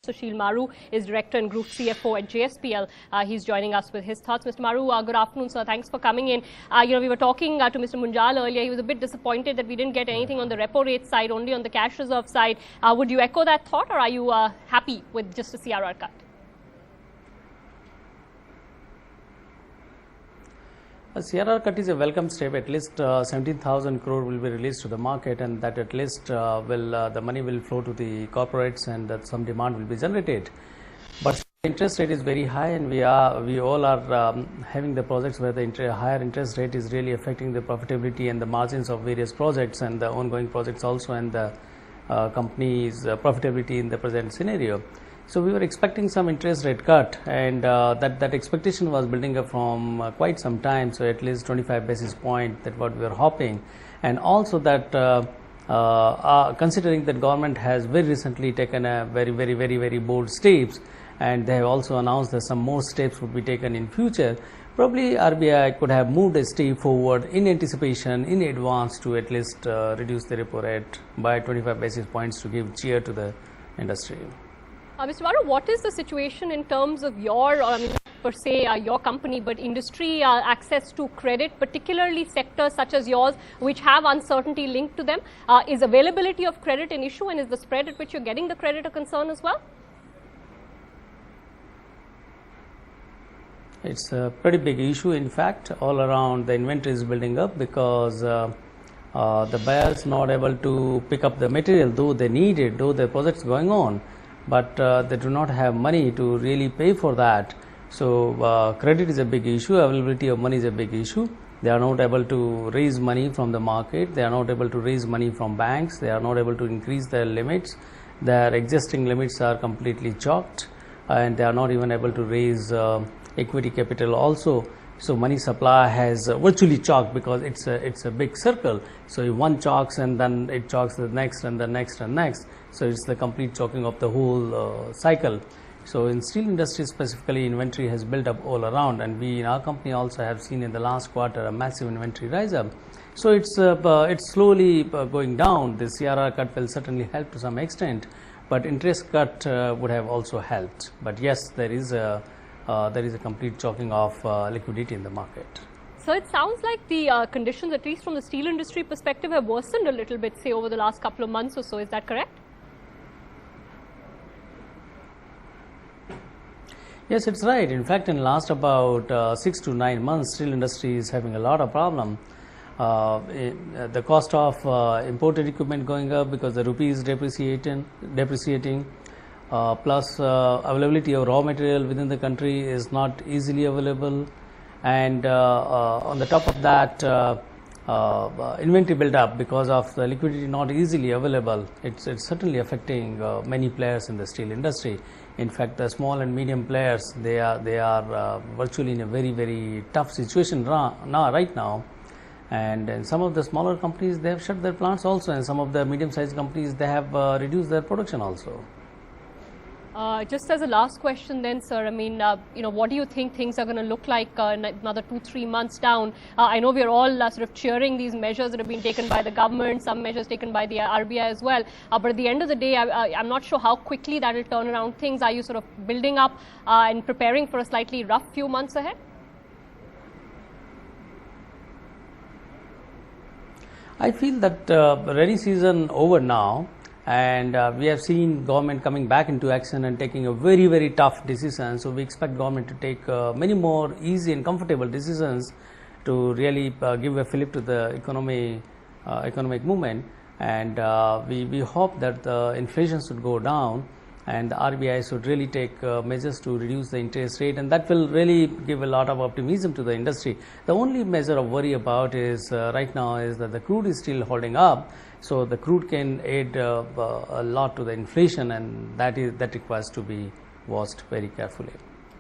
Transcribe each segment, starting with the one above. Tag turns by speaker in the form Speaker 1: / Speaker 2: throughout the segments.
Speaker 1: Sushil Maru is Director and Group CFO at JSPL. He's joining us with his thoughts. Mr. Maru, good afternoon, sir. Thanks for coming in. We were talking to Mr. Munjal earlier. He was a bit disappointed that we didn't get anything on the repo rate side, only on the cash reserve side. Would you echo that thought, or are you happy with just a CRR cut?
Speaker 2: A CRR cut is a welcome step. At least 17,000 crore will be released to the market, and that at least the money will flow to the corporates, and some demand will be generated. But the interest rate is very high, and we all are having the projects where the higher interest rate is really affecting the profitability and the margins of various projects and the ongoing projects also, and the company's profitability in the present scenario. So we were expecting some interest rate cut, and that expectation was building up from quite some time. So at least 25 basis point, that what we were hoping, and also that considering that government has very recently taken a very bold steps, and they have also announced that some more steps would be taken in future. Probably RBI could have moved a step forward in anticipation, in advance, to at least reduce the repo rate by 25 basis points to give cheer to the industry.
Speaker 1: Mr. Maru, what is the situation in terms of your, per se, your company, but industry access to credit, particularly sectors such as yours, which have uncertainty linked to them? Is availability of credit an issue, and is the spread at which you're getting the credit a concern as well?
Speaker 2: It's a pretty big issue. In fact, all around the inventory is building up because the buyers not able to pick up the material, though they need it, though the project's going on, but they do not have money to really pay for that. So credit is a big issue, availability of money is a big issue. They are not able to raise money from the market, they are not able to raise money from banks, they are not able to increase their limits. Their existing limits are completely choked, and they are not even able to raise equity capital also. So money supply has virtually choked, because it's a big circle. So if one chokes, and then it chokes the next and the next and next. So it's the complete choking of the whole cycle. So in steel industry specifically, inventory has built up all around, and we in our company also have seen in the last quarter a massive inventory rise up. So it's slowly going down. The CRR cut will certainly help to some extent, but interest cut would have also helped. But yes, there is a complete choking of liquidity in the market.
Speaker 1: So it sounds like the conditions, at least from the steel industry perspective, have worsened a little bit, say, over the last couple of months or so. Is that correct?
Speaker 2: Yes, it's right. In fact, in last about 6 to 9 months, steel industry is having a lot of problem. The cost of imported equipment going up because the rupee is depreciating. Plus availability of raw material within the country is not easily available, and on the top of that, inventory build up because of the liquidity not easily available. It's certainly affecting many players in the steel industry. In fact, the small and medium players, they are virtually in a very tough situation right now. And some of the smaller companies, they have shut their plants also, and some of the medium-sized companies, they have reduced their production also.
Speaker 1: Just as a last question then, sir, what do you think things are going to look like another 2-3 months down? I know we are all sort of cheering these measures that have been taken by the government, some measures taken by the RBI as well. But at the end of the day, I'm not sure how quickly that will turn around things. Are you sort of building up and preparing for a slightly rough few months ahead?
Speaker 2: I feel that rainy season over now, and we have seen government coming back into action and taking a very tough decision. So we expect government to take many more easy and comfortable decisions to really give a fillip to the economic movement, and we hope that the inflation should go down, and the RBI should really take measures to reduce the interest rate, and that will really give a lot of optimism to the industry. The only measure of worry about is right now is that the crude is still holding up, so the crude can aid a lot to the inflation, and that requires to be watched very carefully.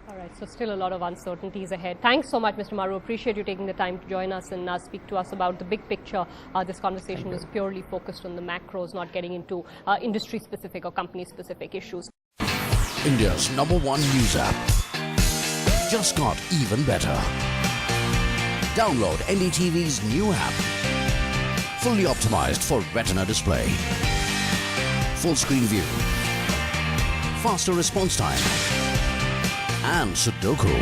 Speaker 1: All right, so still a lot of uncertainties ahead. Thanks so much, Mr. Maru. Appreciate you taking the time to join us and speak to us about the big picture. This conversation was purely focused on the macros, not getting into industry-specific or company-specific issues.
Speaker 3: India's #1 news app just got even better. Download NDTV's new app. Fully optimized for Retina display. Full screen view. faster response time, and Sudoku.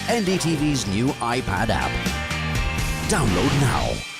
Speaker 3: NDTV's new iPad app. Download now.